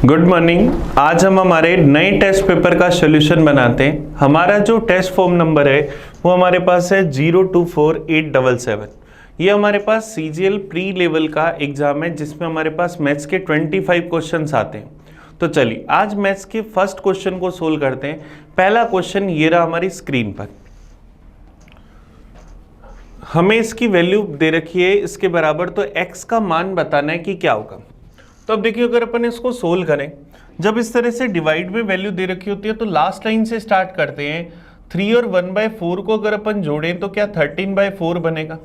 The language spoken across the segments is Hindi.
Good morning. आज हम हमारे नए टेस्ट पेपर का सॉल्यूशन बनाते हैं। हमारा जो टेस्ट फॉर्म नंबर है वो हमारे पास है 024877। ये हमारे पास CGL प्री लेवल का एग्जाम है जिसमें हमारे पास मैथ्स के 25 क्वेश्चंस आते हैं। तो चलिए आज मैथ्स के फर्स्ट क्वेश्चन को सोल्व करते हैं। पहला क्वेश्चन ये रहा हमारी स्क्रीन पर। हमें इसकी वैल्यू दे रखी है इसके बराबर, तो x का मान बताना है कि क्या होगा। तो अब देखिए अगर अपन इसको सोल्व करें, जब इस तरह से डिवाइड में वैल्यू दे रखी होती है तो लास्ट लाइन से स्टार्ट करते हैं। 3 और 1/4 को अगर अपन जोड़ें तो क्या 13/4 बनेगा।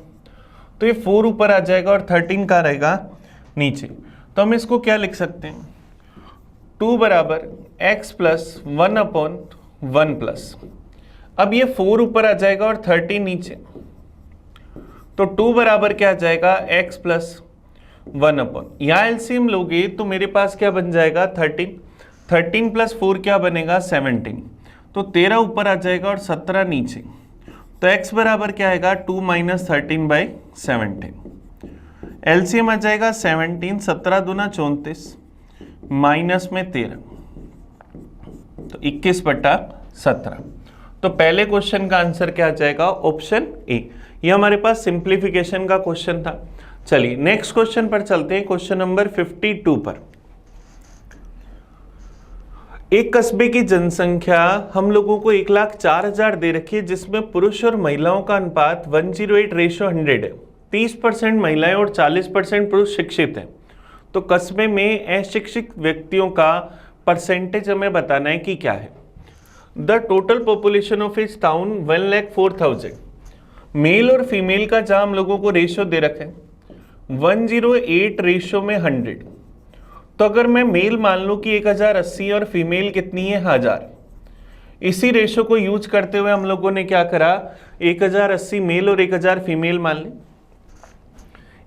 तो ये 4 ऊपर आ जाएगा और 13 का रहेगा नीचे। तो हम इसको क्या लिख सकते हैं, 2 बराबर x प्लस 1/1 प्लस, अब ये 4 ऊपर आ जाएगा और 13 नीचे, तो 2 बराबर क्या आ जाएगा x प्लस 1/, यहाँ एलसीएम लोगे तो मेरे पास क्या बन जाएगा 13 प्लस 4 क्या बनेगा 17, तो 13 ऊपर आ जाएगा और 17 नीचे, तो x बराबर क्या आएगा 2 - 13/17। एलसीएम आ जाएगा 17, 17 दूना 34 माइनस में 13, तो 21/17। तो पहले क्वेश्चन का आंसर क्या आ जाएगा ऑप्शन ए। ये हमारे पास सिंप्लीफिकेशन का क्वेश्चन था। चलिए नेक्स्ट क्वेश्चन पर चलते हैं, क्वेश्चन नंबर 52 पर। एक कस्बे की जनसंख्या हम लोगों को 1,04,000 दे रखी है जिसमें पुरुष और महिलाओं का अनुपात 108:100 है। 30% महिलाएं और 40% पुरुष शिक्षित हैं। तो कस्बे में अशिक्षित व्यक्तियों का परसेंटेज हमें बताना है कि क्या है। द टोटल पॉपुलेशन ऑफ इस टाउन 1,04,000। मेल और फीमेल का जहां हम लोगों को रेशियो दे रखे 108 रेशियो में 100, तो अगर मैं मेल मान लूं कि 1080 और फीमेल कितनी है 1000, इसी रेशियो को यूज करते हुए हम लोगों ने क्या करा 1080 मेल और 1000 फीमेल मान ली।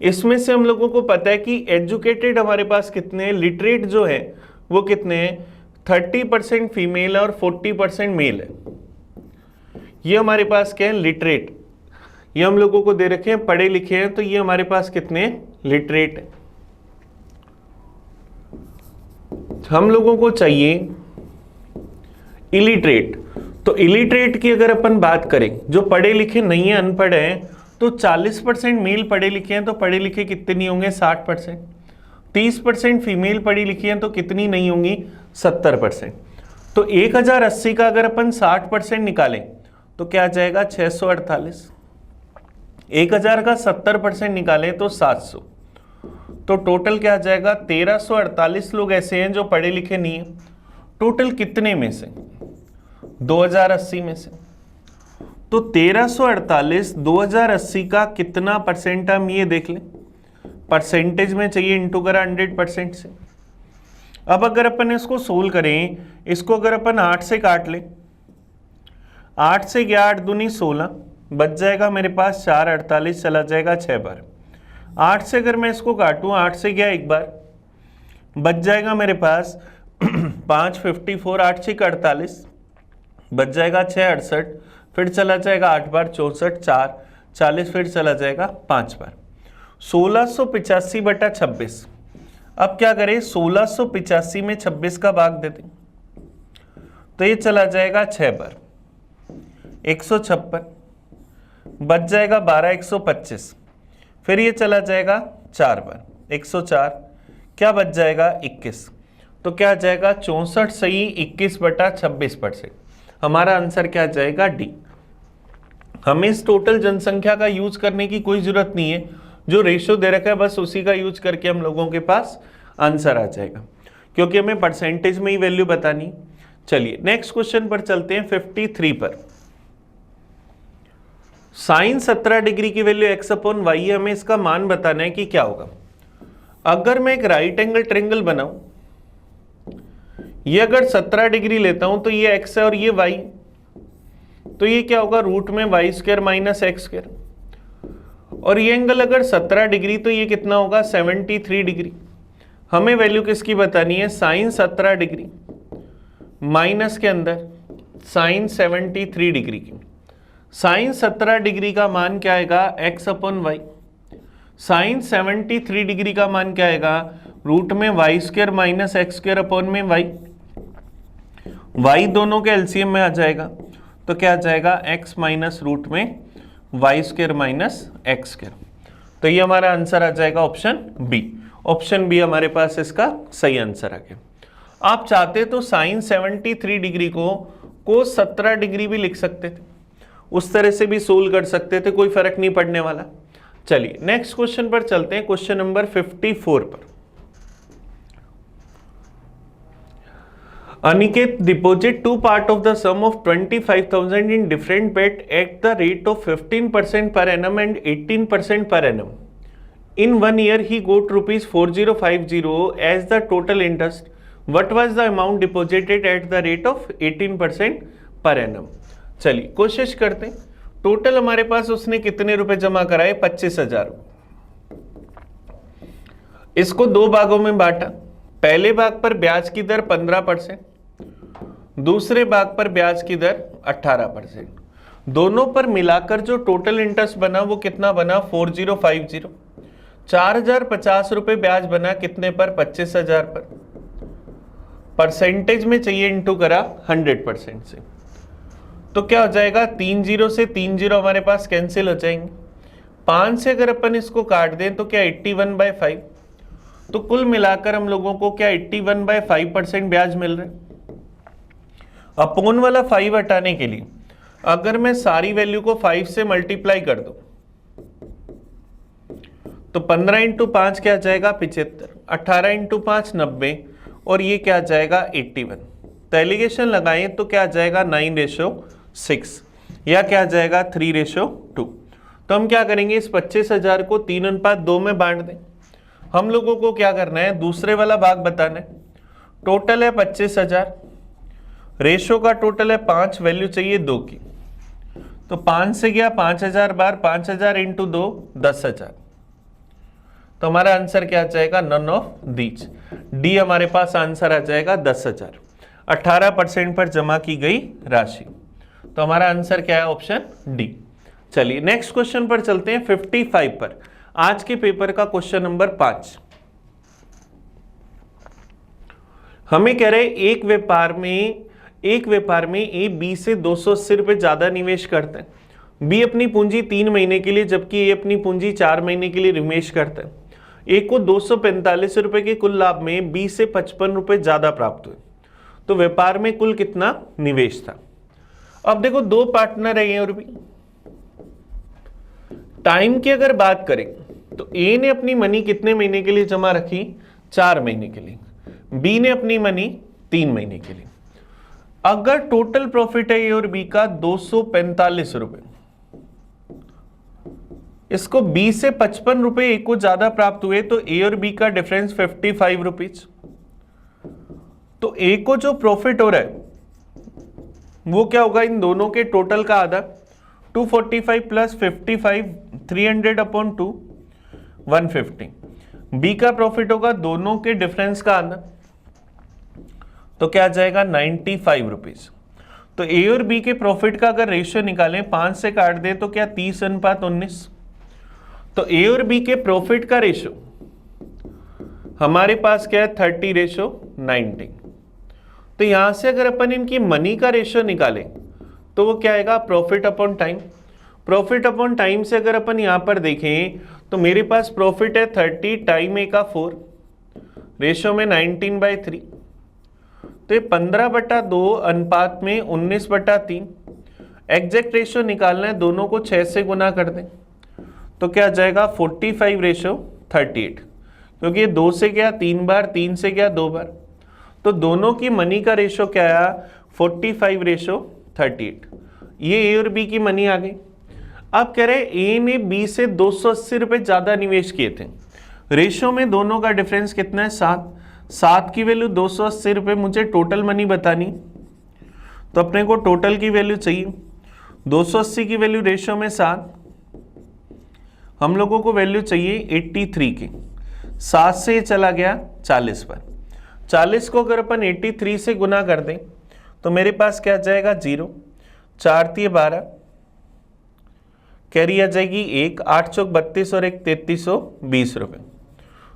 इसमें से हम लोगों को पता है कि एजुकेटेड हमारे पास कितने हैं, लिटरेट जो है वो कितने हैं 30% फीमेल है और 40% मेल है। ये हमारे पास क्या है लिटरेट, ये हम लोगों को दे रखे हैं पढ़े लिखे हैं, तो ये हमारे पास कितने लिटरेट है। हम लोगों को चाहिए इलिटरेट। तो इलिटरेट की अगर अपन बात करें, जो पढ़े लिखे नहीं है अनपढ़ हैं, तो 40% मेल पढ़े लिखे हैं, तो पढ़े लिखे कितने नहीं होंगे 60%। 30% फीमेल पढ़ी लिखी हैं तो कितनी नहीं होंगी 70%। तो 1080 का अगर अपन 60% निकालें तो क्या आ जाएगा 648। 1000 का 70% निकालें तो 700, तो टोटल क्या आ जाएगा 1348 लोग ऐसे हैं जो पढ़े लिखे नहीं है। टोटल कितने में से 2080 में से, तो 1348 2080 का कितना परसेंट हम ये देख लें, परसेंटेज में चाहिए इंटू करा 100% से। अब अगर अपन इसको सोल्व करें, इसको अगर अपन 8 से काट लें, 8 से गया 8 दूनी 16, बच जाएगा मेरे पास 4, 48 चला जाएगा 6 बार। 8 से अगर मैं इसको काटूं, 8 से गया 1 बार, बच जाएगा मेरे पास 5, 54, 8 6 48, बच जाएगा 6 68, फिर चला जाएगा 8 बार 64, 4 40, फिर चला जाएगा 5 बार। 1685/26। अब क्या करें 1685 में 26 का भाग देते, तो ये चला जाएगा 6 बार 156, बच जाएगा 12 125, फिर ये चला जाएगा 4 बार 104, क्या बच जाएगा 21, तो क्या आ जाएगा 64 सही 21/26%। हमारा आंसर क्या आ जाएगा डी। हमें इस टोटल जनसंख्या का यूज करने की कोई जरूरत नहीं है, जो रेशियो दे रखा है बस उसी का यूज करके हम लोगों के पास आंसर आ जाएगा, क्योंकि हमें परसेंटेज में ही वैल्यू बतानी। चलिए नेक्स्ट क्वेश्चन पर चलते हैं 53 पर। साइन 17 डिग्री की वैल्यू x/y है, हमें इसका मान बताना है कि क्या होगा। अगर मैं एक राइट एंगल ट्रायंगल बनाऊं, ये अगर 17 डिग्री लेता हूं तो ये x है और ये y, तो ये क्या होगा रूट में y² - x²। और ये एंगल अगर 17 डिग्री तो ये कितना होगा 73 डिग्री। हमें वैल्यू किसकी बतानी है साइन 17 डिग्री माइनस के अंदर साइन 73 डिग्री की। साइन 17 डिग्री का मान क्या आएगा x/y, साइन 73 डिग्री का मान क्या आएगा रूट में Y square minus X square upon में वाई, वाई दोनों के एलसीएम में आ जाएगा तो क्या आ जाएगा x माइनस रूट में Y square minus X square. तो ये हमारा आंसर आ जाएगा ऑप्शन बी। ऑप्शन बी हमारे पास इसका सही आंसर आ गया। आप चाहते तो साइन 73 डिग्री को कोस 17 डिग्री भी लिख सकते थे, उस तरह से भी सोल्व कर सकते थे, कोई फर्क नहीं पड़ने वाला। चलिए नेक्स्ट क्वेश्चन पर चलते हैं, क्वेश्चन नंबर 54 पर। Aniket deposit two part of the sum of 25,000 in different bet at the rate of 15% per annum and 18% per annum. In 1 year he got rupees 4050 as the total interest. What was the amount deposited at the rate of 18% per annum? चलिए कोशिश करते हैं। टोटल हमारे पास उसने कितने रुपए जमा कराए? 25,000। इसको दो भागों में बांटा। पहले भाग पर ब्याज की दर 15%, दूसरे भाग पर ब्याज की दर 18%। दोनों पर मिलाकर जो टोटल इंटरेस्ट बना वो कितना बना? 4050। 4050 रुपए ब्याज बना कितने पर? 25,000 पर। परसेंटेज में चाहिए, इंटू करा 100% से, तो क्या हो जाएगा? 3 0 से 3 0 हमारे पास कैंसिल हो जाएंगे। 5 से अगर अपन इसको काट दें तो क्या 81/5, तो कुल मिलाकर हम लोगों को क्या 81/5% ब्याज मिल रहा है। अपोन वाला 5 हटाने के लिए अगर मैं सारी वैल्यू को 5 से मल्टीप्लाई कर दूं तो 15 × 5 क्या जाएगा? 75, 18 × 5 90, और ये क्या जाएगा? 81। तो एलिगेशन लगाएं तो क्या जाएगा? 9:6, या क्या जाएगा? 3:2। तो हम क्या करेंगे? इस 25,000 को 3:2 में बांट दें। हम लोगों को क्या करना है? दूसरे वाला भाग बताना है। टोटल है 25,000, रेशो का टोटल है 5, वैल्यू चाहिए 2 की, तो 5 से गया 5,000 बार, 5,000 × 2 10,000। तो हमारा आंसर क्या आ जाएगा? None of these. डी हमारे पास आंसर आ जाएगा 10,000, 18% पर जमा की गई राशि। तो हमारा आंसर क्या है? Option D. चलिए नेक्स्ट क्वेश्चन पर चलते हैं, 55 पर। आज के पेपर का क्वेश्चन नंबर 5। हमें कह रहे एक व्यापार में ए बी से 280 रुपए ज्यादा निवेश करता है। बी अपनी पूंजी 3 महीने के लिए जबकि ए अपनी पूंजी 4 महीने के लिए निवेश करता है। ए को 245 रुपए के कुल लाभ में बी से 55 रुपए ज्यादा प्राप्त हुए, तो व्यापार में कुल कितना निवेश था? अब देखो दो पार्टनर है और बी। टाइम की अगर बात करें तो ए ने अपनी मनी कितने महीने के लिए जमा रखी? 4 महीने के लिए। बी ने अपनी मनी 3 महीने के लिए। अगर टोटल प्रॉफिट है ए और बी का 245 रुपए, इसको बी से 55 रुपए ए को ज्यादा प्राप्त हुए, तो ए और बी का डिफरेंस 55 रुपीज। तो ए को जो प्रॉफिट हो रहा है वो क्या होगा? इन दोनों के टोटल का आधा, 245 प्लस 55, 300/2, 150। बी का प्रॉफिट होगा दोनों के डिफरेंस का आधा, तो क्या आ जाएगा? 95 रुपीज। तो ए और बी के प्रॉफिट का अगर रेशियो निकालें, 5 से काट दें तो क्या 30:19। तो ए और बी के प्रॉफिट का रेशियो हमारे पास क्या है? 30:90। तो यहां से अगर अपन इनकी मनी का रेशियो निकालें तो वो क्या आएगा? Profit upon time. Profit upon time से अगर अपन यहां पर देखें तो मेरे पास प्रॉफिट है 30, टाइम ए का 4, रेशियो में 19/3। तो ये 15/2 अनुपात में 19/3। एग्जैक्ट रेशियो निकालना है, दोनों को 6 से गुना कर दें तो क्या जाएगा? 45:38, क्योंकि ये 2 से गया 3 बार, 3 से गया 2 बार, तो दोनों की मनी का रेशियो क्या आया? 45:38। ये ए और बी की मनी आ गई। अब कह रहे ए ने बी से 280 रुपए ज्यादा निवेश किए थे। रेशियो में दोनों का डिफरेंस कितना है? 7। 7 की वैल्यू 280 रुपए, मुझे टोटल मनी बतानी, तो अपने को टोटल की वैल्यू चाहिए। 280 की वैल्यू रेशियो में 7, हम लोगों को वैल्यू चाहिए 83 की। 7 से ये चला गया 40 पर। 40 को अगर अपन 83 से गुना कर दें तो मेरे पास क्या जाएगा? 0। 4 × 12, कैरी आ जाएगी 1, 8 चौक 32 और 1 3320 रुपए।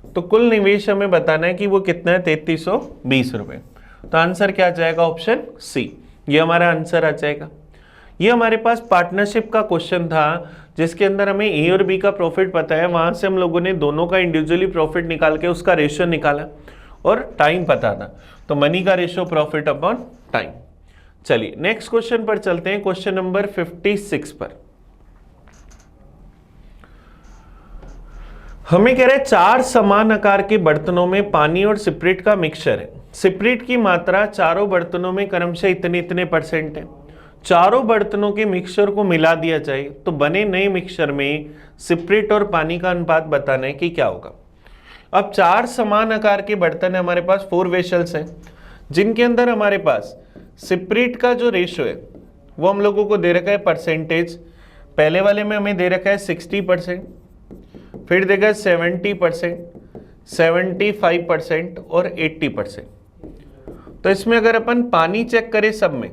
तो कुल निवेश हमें बताना है कि वो कितना है, 3320 रुपये। तो आंसर क्या आ जाएगा, ऑप्शन सी, ये हमारा आंसर आ जाएगा। ये हमारे पास पार्टनरशिप का क्वेश्चन था जिसके अंदर हमें ए और बी का प्रॉफिट पता है, वहां से हम लोगों ने दोनों का इंडिविजुअली प्रॉफिट निकाल के उसका रेशियो निकाला और टाइम पता था, तो मनी का रेशियो प्रॉफिट अपॉन टाइम। चलिए नेक्स्ट क्वेश्चन पर चलते हैं, क्वेश्चन नंबर 56 पर। हमें कह रहे हैं 4 समान आकार के बर्तनों में पानी और सिप्रिट का मिक्सचर है। सिप्रिट की मात्रा चारों बर्तनों में क्रमशः इतने इतने % है। चारों बर्तनों के मिक्सचर को मिला दिया जाए तो बने नए मिक्सचर में सिप्रिट और पानी का अनुपात बताना है कि क्या होगा। अब 4 समान आकार के बर्तन है हमारे पास, 4 वेसल्स हैं, जिनके अंदर हमारे पास सिप्रिट का जो रेशियो है वो हम लोगों को दे रखा है परसेंटेज। पहले वाले में हमें दे रखा है 60%, फिर देगा 70%, 75% और 80%। तो इसमें अगर अपन पानी चेक करें सब में,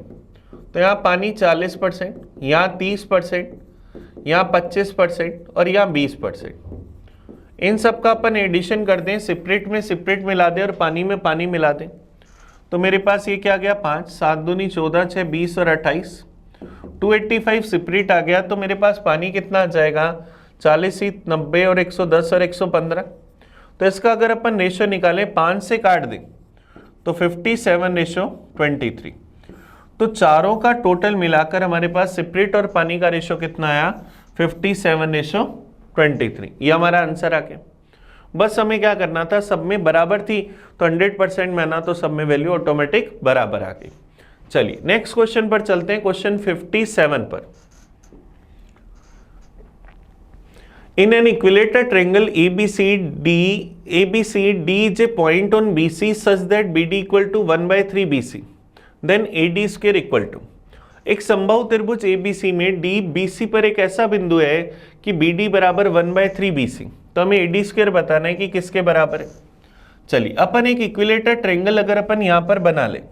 तो यहाँ पानी 40%, यहाँ 30%, यहाँ 25% और यहाँ 20%। इन सब का अपन एडिशन कर दें, सिप्रिट में सिप्रिट मिला दें और पानी में पानी मिला दें, तो मेरे पास ये क्या आ गया, 5, 7 दूनी 14, 6 20 और 28, 285 सिप्रिट आ गया। तो मेरे पास पानी कितना आ जाएगा, 40, 90 और 110 और 115। तो इसका अगर अपन रेशियो निकालें, 5 से काट दें तो 57:23। तो चारों का टोटल मिलाकर हमारे पास सिप्रिट और पानी का रेशियो कितना आया, 57:23। ये हमारा आंसर आ गया। बस हमें क्या करना था, सब में बराबर थी तो 100% में ना, तो सब में वैल्यू ऑटोमेटिक बराबर आ गई। चलिए नेक्स्ट क्वेश्चन पर चलते हैं, क्वेश्चन 57 पर। In an equilateral triangle ABCD is a point on BC such that BD equal to 1/3 BC, then AD square equal to। एक संभव त्रिभुज ABC में D BC पर एक ऐसा बिंदु है कि BD बराबर 1/3 BC, तो हमें AD स्क्वायर बताना है कि किसके बराबर है। चलिए अपन एक इक्विलेटर ट्रायंगल अगर अपन यहां पर बना ले,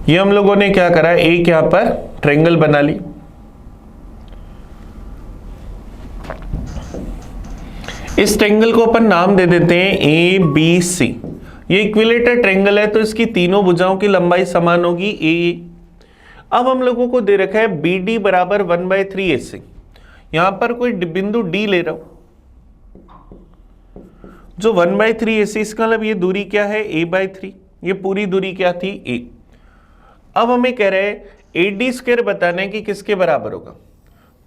ये हम लोगों ने क्या करा, एक यहां पर ट्रायंगल बना ली, इस ट्रायंगल को अपन नाम दे देते हैं ABC। ये इक्विलेटर ट्रायंगल है तो इसकी तीनों भुजाओं की लंबाई समान होगी ए। अब हम लोगों को दे रखा है BD बराबर 1/3 AC। यहां पर कोई बिंदु D ले रहा हूं जो 1/3 AC, इसका मतलब ये दूरी क्या है, A/3। ये पूरी दूरी क्या थी, A। अब हमें कह रहे हैं AD स्क्वायर बताना है कि किसके बराबर होगा।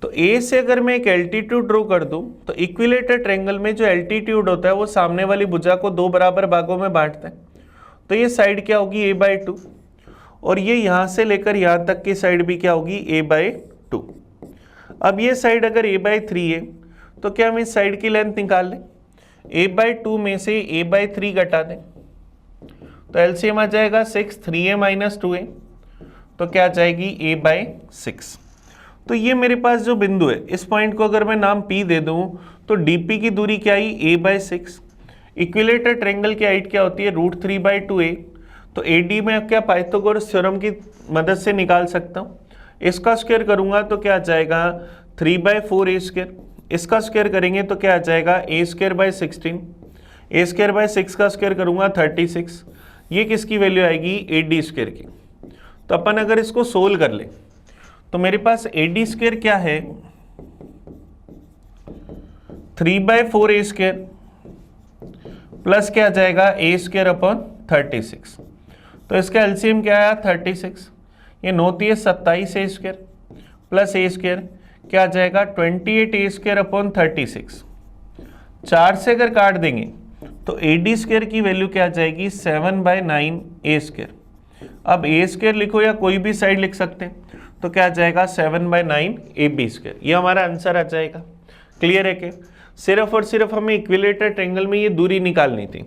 तो A से अगर मैं एक एल्टीट्यूड ड्रॉ कर दूं तो इक्विलेटर ट्रायंगल में जो एल्टीट्यूड होता है वो सामने वाली भुजा को 2 बराबर भागों में बांटता है। तो ये साइड क्या होगी, A/2, और ये यहां से लेकर यहां तक की साइड भी क्या होगी, A/2। अब ये साइड अगर A/3 है तो क्या हम इस साइड की लेंथ निकाल लें, A/2 में से A/3 घटा दें तो एलसीएम आ जाएगा 6, 3A - 2A, तो क्या आ जाएगी A/6। तो ये मेरे पास जो बिंदु है, इस पॉइंट को अगर मैं नाम P दे दूं तो DP की दूरी क्या आई, A/6। इक्विलेटर ट्रायंगल की हाइट क्या होती है, √3/2A। तो AD में क्या पाइथागोरस थ्योरम की मदद से निकाल सकता हूं। इसका स्क्वायर करूंगा तो क्या आ जाएगा 3/4A²। इसका स्क्वायर करेंगे तो क्या आ जाएगा A²/16। A²/6 का स्क्वायर करूंगा 36। ये किसकी वैल्यू आएगी, AD स्क्वायर की। तो अपन अगर इसको सोल्व कर ले तो मेरे पास AD स्क्वायर क्या है, 3/4A² प्लस क्या आ जाएगा A²/36। तो इसका एलसीएम क्या आया 36। ये 9 × 27A² प्लस A² क्या आ जाएगा 28A²/36। 4 से अगर काट देंगे तो AD स्क्वायर की वैल्यू क्या आ जाएगी 7/9A²। अब A² लिखो या कोई भी साइड लिख सकते हैं, तो क्या आ जाएगा 7/9AB²। ये हमारा आंसर आ जाएगा। क्लियर है कि सिर्फ और सिर्फ हमें इक्विलेटर ट्रायंगल में ये दूरी निकालनी थी।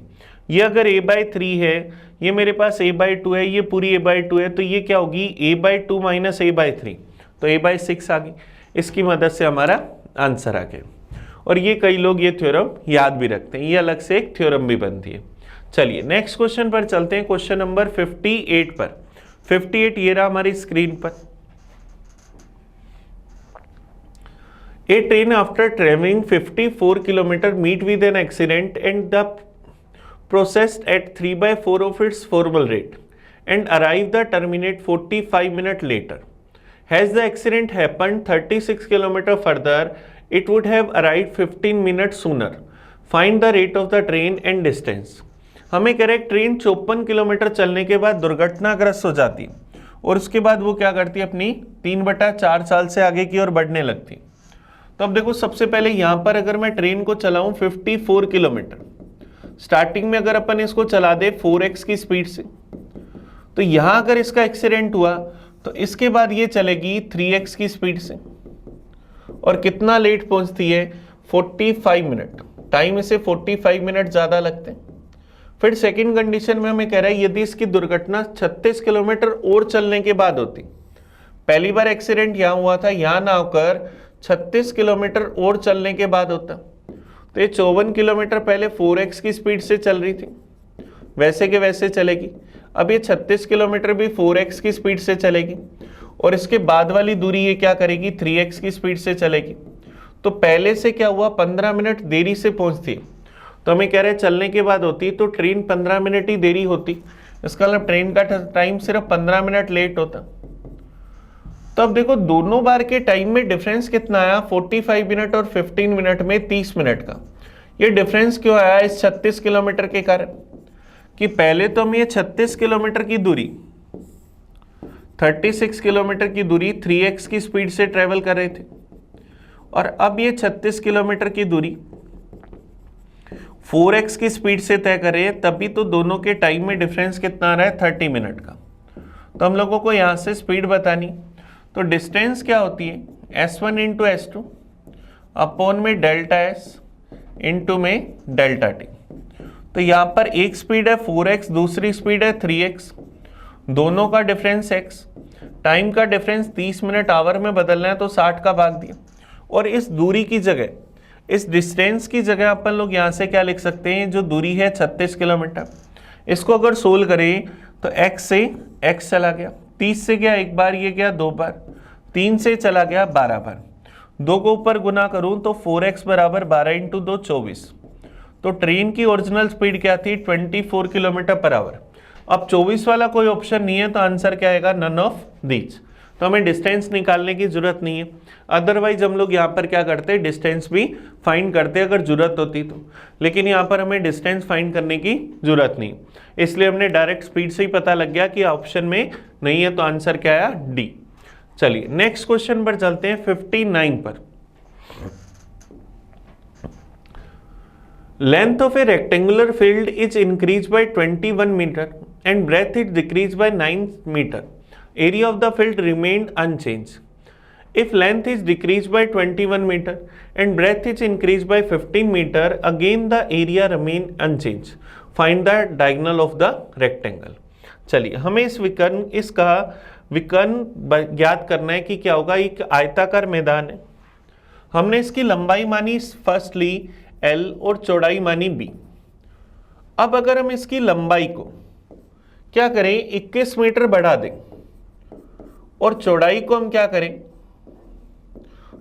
ये अगर A/3 है, ये मेरे पास A/2 है, ये पूरी A/2 है, तो ये क्या होगी A/2 - A/3, तो A/6 आ गई। इसकी मदद से हमारा आंसर आ गया। और ये कई लोग ये थ्योरम याद भी रखते हैं, ये अलग से एक थ्योरम भी बनती है। चलिए नेक्स्ट क्वेश्चन पर चलते हैं, क्वेश्चन नंबर 58 पर। 58 ये रहा हमारी स्क्रीन पर। A train after traveling 54 km meet with an accident and the processed at 3/4 of its formal rate and arrive the terminate 45 minutes later. Has the accident happened 36 km further, it would have arrived 15 minutes sooner. Find the rate of the train and distance. हमें कह रहे ट्रेन 54 किलोमीटर चलने के बाद दुर्घटनाग्रस्त हो जाती और उसके बाद वो क्या करती है, अपनी 3/4 साल से आगे की ओर बढ़ने लगती। तो अब देखो सबसे पहले यहाँ पर अगर मैं ट्रेन को चलाऊं 54 किलोमीटर, स्टार्टिंग में अगर अपन इसको चला दे 4x की स्पीड से, तो यहाँ अगर इसका एक्सीडेंट हुआ तो इसके बाद ये चलेगी 3x की स्पीड से और कितना लेट पहुंचती है, 45 मिनट। टाइम इसे 45 मिनट ज़्यादा लगते हैं। फिर सेकंड कंडीशन में हमें कह रहा है यदि इसकी दुर्घटना 36 किलोमीटर और चलने के बाद होती, पहली बार एक्सीडेंट यहाँ हुआ था, यहाँ ना होकर 36 किलोमीटर और चलने के बाद होता, तो ये 54 किलोमीटर पहले 4x की स्पीड से चल रही थी, वैसे के वैसे चलेगी। अब ये 36 किलोमीटर भी 4x की स्पीड से चलेगी और इसके बाद वाली दूरी ये क्या करेगी, 3x की स्पीड से चलेगी। तो पहले से क्या हुआ, 15 मिनट देरी से पहुंचती, तो हमें कह रहे हैं चलने के बाद होती तो ट्रेन 15 मिनट ही देरी होती, इसका मतलब ट्रेन का टाइम सिर्फ 15 मिनट लेट होता। तो अब देखो दोनों बार के टाइम में डिफरेंस कितना आया, 45 मिनट और 15 मिनट में 30 मिनट का। ये डिफरेंस क्यों आया, इस 36 किलोमीटर के कारण, कि पहले तो हम ये 36 किलोमीटर की दूरी 36 किलोमीटर की दूरी 3x की स्पीड से ट्रेवल कर रहे थे और अब ये 36 किलोमीटर की दूरी 4x की स्पीड से तय कर रहे हैं, तभी तो दोनों के टाइम में डिफरेंस कितना आ रहा है, 30 मिनट का। तो हम लोगों को यहाँ से स्पीड बतानी, तो डिस्टेंस क्या होती है, s1 इंटू S2 अपॉन में डेल्टा S इंटू में डेल्टा T। तो यहाँ पर एक स्पीड है 4x, दूसरी स्पीड है 3x, दोनों का डिफरेंस x, टाइम का डिफरेंस 30 मिनट आवर में बदलना है तो 60 का भाग दिया। और इस दूरी की जगह, इस डिस्टेंस की जगह अपन लोग यहाँ से क्या लिख सकते हैं, जो दूरी है 36 किलोमीटर, इसको अगर सोल्व करें तो x से x चला गया, 30 से गया एक बार, ये गया 2 बार, 3 से चला गया 12 बार, 2 को ऊपर गुना करूं तो 4x बराबर 12 इंटू 2 24। तो ट्रेन की ओरिजिनल स्पीड क्या थी, 24 किलोमीटर पर आवर। अब 24 वाला कोई ऑप्शन नहीं है तो आंसर क्या आएगा, नन ऑफ दीज। तो हमें डिस्टेंस निकालने की जरूरत नहीं है, अदरवाइज हम लोग यहाँ पर क्या करते, डिस्टेंस भी फाइंड करते अगर जरूरत होती तो, लेकिन यहाँ पर हमें डिस्टेंस फाइंड करने की जरूरत नहीं, इसलिए हमने डायरेक्ट स्पीड से ही पता लग गया कि ऑप्शन में नहीं है, तो आंसर क्या आया, डी। चलिए नेक्स्ट क्वेश्चन पर चलते हैं, 59 पर। Length of a rectangular field is increase by 21 metre and breadth is decrease by 9 metre, area of the field remained unchanged. If length is decreased by 21 meter and breadth is increased by 15 meter, again the area remain unchanged. Find the diagonal of the rectangle. चलिए हमें इसका विकर्ण ज्ञात करना है कि क्या होगा। एक आयताकार मैदान है, हमने इसकी लंबाई मानी फर्स्टली L और चौड़ाई मानी B। अब अगर हम इसकी लंबाई को क्या करें, 21 मीटर बढ़ा दें और चौड़ाई को हम क्या करें,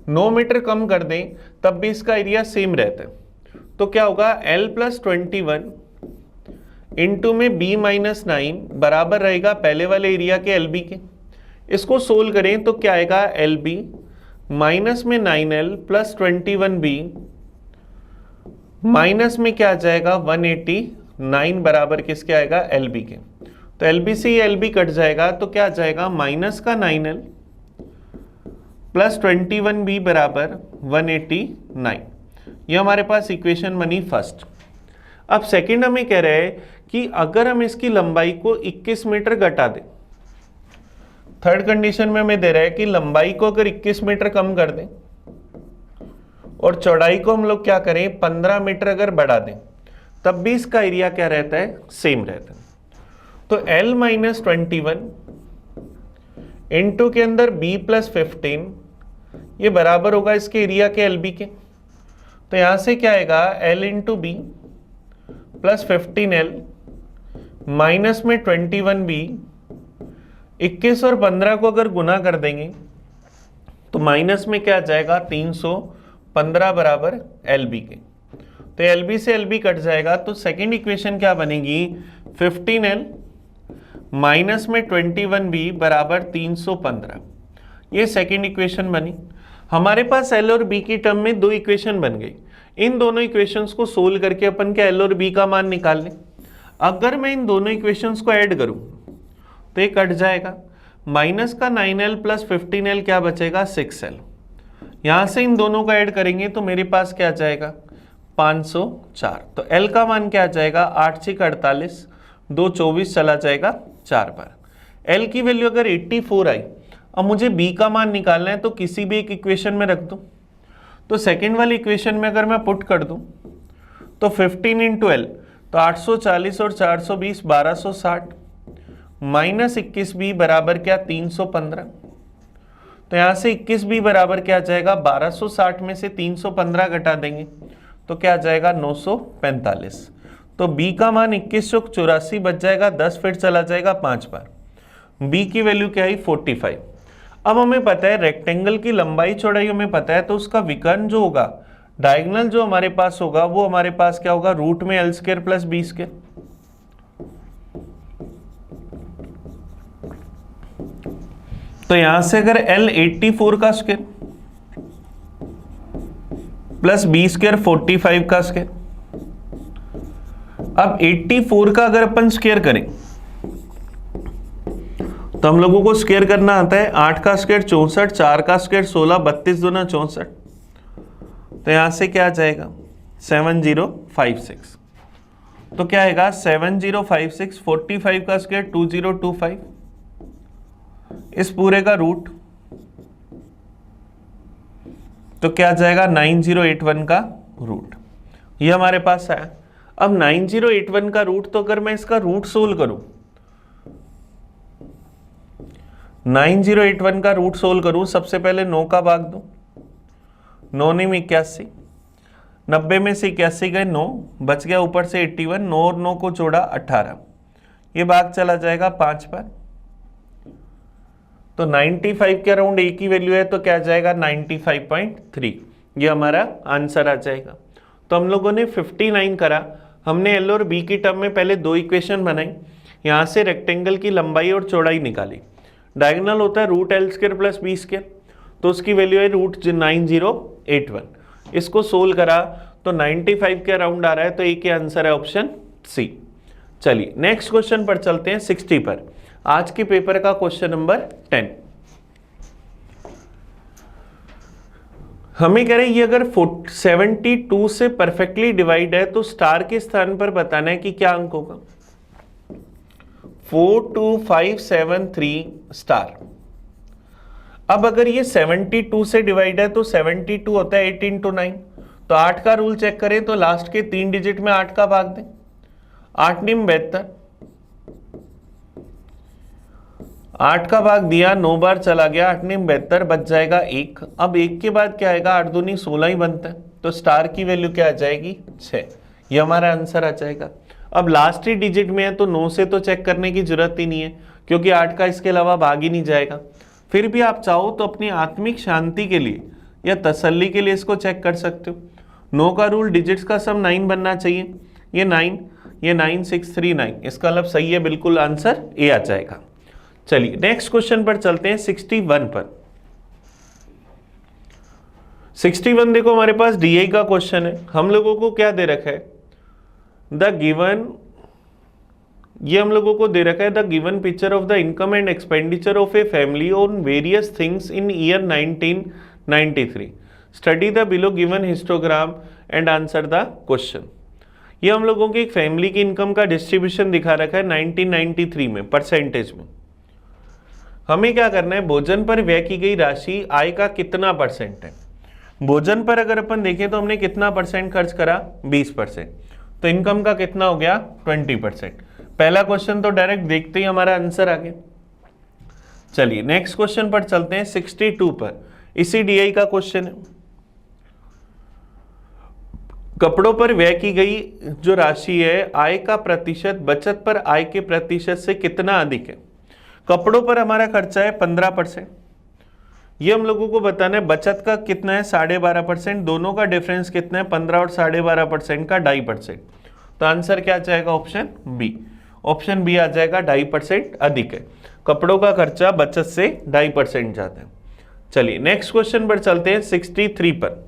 9 मीटर कम कर दें, तब भी इसका एरिया सेम रहता है। तो क्या होगा, L प्लस 21 इंटू में B माइनस 9 बराबर रहेगा पहले वाले एरिया के LB के। इसको सोल्व करें तो क्या आएगा, LB माइनस में 9L प्लस 21B माइनस में क्या आ जाएगा, 189 बराबर किसके आएगा, LB के। तो LB से ये LB कट जाएगा तो क्या आ जाएगा, माइनस का 9L प्लस 21B बराबर 189। ये हमारे पास इक्वेशन बनी फर्स्ट। अब सेकंड हमें कह रहे हैं कि अगर हम इसकी लंबाई को 21 मीटर घटा दें, थर्ड कंडीशन में हमें दे रहा है कि लंबाई को अगर 21 मीटर कम कर दें और चौड़ाई को हम लोग क्या करें, 15 मीटर अगर बढ़ा दें, तब भी इसका एरिया क्या रहता है, सेम रहता है। तो L माइनस 21 इंटू के अंदर B प्लस 15 ये बराबर होगा इसके एरिया के LB के। तो यहां से क्या आएगा, L into B plus 15L minus में 21b, 21 और 15 को अगर गुना कर देंगे तो माइनस में क्या आ जाएगा 315 बराबर LB के। तो LB से LB कट जाएगा, तो सेकेंड इक्वेशन क्या बनेगी 15L माइनस में 21B बराबर 315। ये सेकेंड इक्वेशन बनी। हमारे पास L और B की टर्म में दो इक्वेशन बन गई। इन दोनों इक्वेशंस को सोल्व करके अपन क्या L और B का मान निकाल लें। अगर मैं इन दोनों इक्वेशंस को ऐड करूं तो ये कट जाएगा, माइनस का 9L प्लस 15L क्या बचेगा 6L। यहां से इन दोनों को ऐड करेंगे तो मेरे पास क्या आ जाएगा 504। तो L का मान क्या आ जाएगा 8 6 48, 2 24 चला जाएगा 4 बार। L की वैल्यू अगर 84 आई, अब मुझे B का मान निकालना है तो किसी भी एक इक्वेशन में रख दूं। तो सेकेंड वाली इक्वेशन में अगर मैं पुट कर दूं तो 15 इंटू L, तो 840 और 420 1260 माइनस 21B बराबर क्या 315। तो यहां से 21B बराबर क्या आ जाएगा 1260 में से 315 घटा देंगे तो क्या आ जाएगा 945। तो B का मान 21 चौक 84 बच जाएगा, 10 फिर चला जाएगा 5 बार। B की वैल्यू क्या आई 45। अब हमें पता है रेक्टेंगल की लंबाई चौड़ाई हमें पता है, तो उसका विकर्ण जो होगा डायगोनल जो हमारे पास होगा वो हमारे पास क्या होगा रूट में L square plus B square. तो यहां से अगर L 84 का स्क्वायर प्लस B स्क्वायर 45 का स्क्वायर, अब 84 का अगर अपन स्क्वायर करें तो हम लोगों को स्क्वायर करना आता है 8 का स्क्वायर 64, 4 का स्क्वायर 16, 32 दूना 64। तो यहां से क्या आ जाएगा 7056। तो क्या आएगा 7056, 45 का स्क्वायर 2025, इस पूरे का रूट, तो क्या आ जाएगा 9081 का रूट। ये हमारे पास है। अब 9081 का रूट, तो अगर मैं इसका रूट सोल्व करूं 9081 का रूट सोल्व करूं, सबसे पहले 9 का भाग दूं, 9 9 81, 90 में से 81 गए 9, बच गया ऊपर से 81, 9 और 9 को जोड़ा 18, ये भाग चला जाएगा 5 पर। तो 95 के अराउंड ए की वैल्यू है, तो क्या जाएगा 95.3, ये हमारा आंसर आ जाएगा। तो हम लोगों ने 59 करा। हमने L और B की टर्म में पहले दो इक्वेशन बनाई, यहाँ से रेक्टेंगल की लंबाई और चौड़ाई निकाली। डायगोनल होता है root L square plus B square, तो उसकी वैल्यू है रूट 9081। इसको सोल्व करा तो 95 के अराउंड आ रहा है, तो ए के आंसर है ऑप्शन सी। चलिए नेक्स्ट क्वेश्चन पर चलते हैं 60 पर। आज के पेपर का क्वेश्चन नंबर 10। हमें कह रहे हैं ये अगर 72 से परफेक्टली डिवाइड है तो स्टार के स्थान पर बताना है कि क्या अंक होगा। 42573 स्टार। अब अगर ये 72 से डिवाइड है तो 72 होता है 8 इंटू 9, तो 8 का रूल चेक करें तो लास्ट के 3 डिजिट में 8 का भाग दें, 8 निम 72, 8 का भाग दिया 9 बार चला गया, 8 निम 72 बच जाएगा 1। अब 1 के बाद क्या आएगा 8 दूनी 16 ही बनता है, तो स्टार की वैल्यू क्या आ जाएगी 6, ये हमारा आंसर आ जाएगा। अब लास्ट ही डिजिट में है तो 9 से तो चेक करने की जरूरत ही नहीं है, क्योंकि 8 का इसके अलावा भाग ही नहीं जाएगा। फिर भी आप चाहो तो अपनी आत्मिक शांति के लिए या तसल्ली के लिए इसको चेक कर सकते हो। 9 का रूल डिजिट्स का सम 9 बनना चाहिए, ये 9, ये 9639, इसका मतलब सही है, बिल्कुल आंसर ए आ जाएगा। चलिए नेक्स्ट क्वेश्चन पर चलते हैं 61 पर। 61 देखो हमारे पास डीआई का क्वेश्चन है। हम लोगों को क्या दे रखा है द गिवन, ये हम लोगों को दे रखा है the given picture of the income and expenditure of a family on various things in year 1993। Study the below given histogram and answer the question. ये हम लोगों की एक फैमिली की इनकम का डिस्ट्रीब्यूशन दिखा रखा है 1993 में परसेंटेज में। हमें क्या करना है, भोजन पर व्यय की गई राशि आय का कितना परसेंट है। भोजन पर अगर अपन देखें तो हमने कितना परसेंट खर्च करा 20%, तो इनकम का कितना हो गया 20%। पहला क्वेश्चन तो डायरेक्ट देखते ही हमारा आंसर आ गया। चलिए नेक्स्ट क्वेश्चन पर चलते हैं 62 पर। इसी डीआई का क्वेश्चन है। कपड़ों पर व्यय की गई जो राशि है, आय का प्रतिशत बचत पर आय के प्रतिशत से कितना अधिक है। कपड़ों पर हमारा खर्चा है 15%, ये हम लोगों को बताना है। बचत का कितना है 12.5%, दोनों का डिफरेंस कितना है 15 और 12.5% का 2.5%। तो आंसर क्या जाएगा, ऑप्शन बी। ऑप्शन बी आ जाएगा 2.5% अधिक है, कपड़ों का खर्चा बचत से 2.5% ज्यादा है। चलिए नेक्स्ट क्वेश्चन पर चलते हैं 63 पर।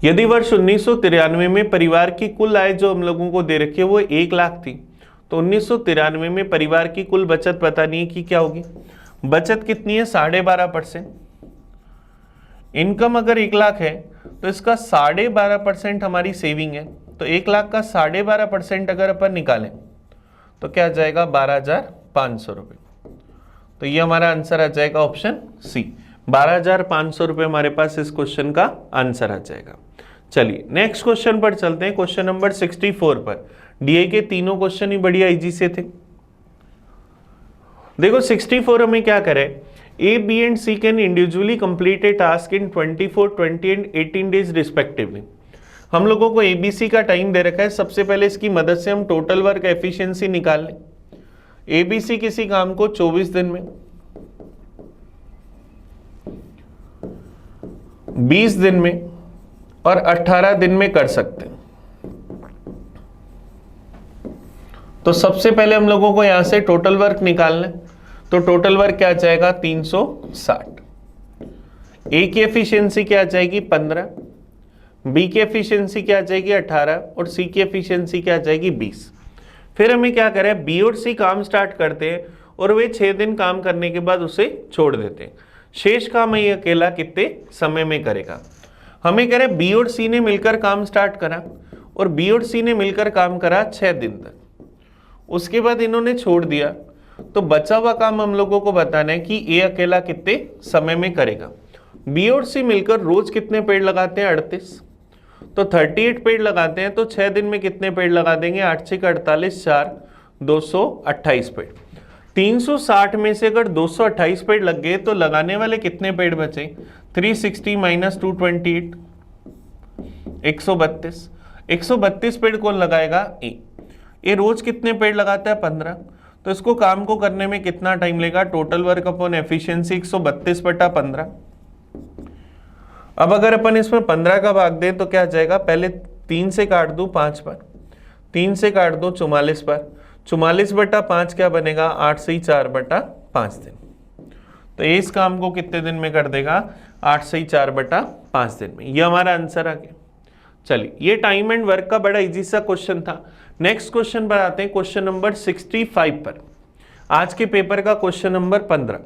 यदि वर्ष 1993 में परिवार की कुल आय जो हम लोगों को दे रखी है वो 1 लाख थी, तो 1993 में परिवार की कुल बचत बतानी है कि क्या होगी। बचत कितनी है 12.5%। इनकम अगर 1 लाख है तो इसका 12.5% हमारी सेविंग है, तो 1 लाख का 12.5% अगर अपन निकालें तो क्या आ जाएगा 12,500 रुपये। तो ये हमारा आंसर आ जाएगा ऑप्शन सी, 12,500 रुपये हमारे पास इस क्वेश्चन का आंसर आ जाएगा। चलिए नेक्स्ट क्वेश्चन पर चलते हैं, क्वेश्चन नंबर 64 पर। डीए के तीनों क्वेश्चन ही बढ़िया इजी से थे। देखो 64 हमें क्या करे, A B and C can individually complete a task in 24, 20 and 18 days respectively. हम लोगों को एबीसी का टाइम दे रखा है, सबसे पहले इसकी मदद से हम टोटल वर्क एफिशिएंसी निकाल लें। एबीसी किसी काम को 24 दिन में, 20 दिन में और 18 दिन में कर सकते हैं। तो सबसे पहले हम लोगों को यहां से टोटल वर्क निकालना है, तो टोटल वर्क क्या आ जाएगा 360। ए की एफिशिएंसी क्या आ जाएगी 15, बी की एफिशिएंसी क्या आ जाएगी 18 और सी की एफिशिएंसी क्या आ जाएगी 20। फिर हमें क्या करें, बी और सी काम स्टार्ट करते हैं और वे 6 दिन काम करने के बाद उसे छोड़ देते हैं। शेष काम ये अकेला कितने समय में करेगा। हमें कह रहे बी और सी ने मिलकर काम स्टार्ट करा और बी और सी ने मिलकर काम करा 6 दिन तक, उसके बाद इन्होंने छोड़ दिया, तो बचा हुआ काम हम लोगों को बताना है कि ए अकेला कितने समय में करेगा। बी और सी मिलकर रोज कितने पेड़ लगाते हैं 38, तो 38 पेड़ लगाते हैं, तो 6 दिन में कितने पेड़ लगा देंगे 8 6 48 4 228 पेड़। 360 में से अगर 228 पेड़ लग गए तो लगाने वाले कितने पेड़ बचे 360 माइनस 228 132। 132 पेड़ कौन लगाएगा ए रोज कितने पेड़ लगाता है 15, तो इसको काम को करने में कितना टाइम लेगा, टोटल वर्क अपॉन एफिशिएंसी 132/15। अब अगर अपन इसमें 15 का भाग दें तो क्या आ जाएगा, पहले 3 से काट दूं 5 बार, 3 से काट दो 44 बार, 44/5 क्या बनेगा 8 से 4/5 दिन। तो इस काम को कितने दिन में कर देगा 8 से 4/5 दिन में। ये हमारा आंसर आ गया। चलिए ये टाइम एंड वर्क का बड़ा इजी सा क्वेश्चन था। नेक्स्ट क्वेश्चन पर आते हैं, क्वेश्चन नंबर 65 पर। आज के पेपर का question number 15।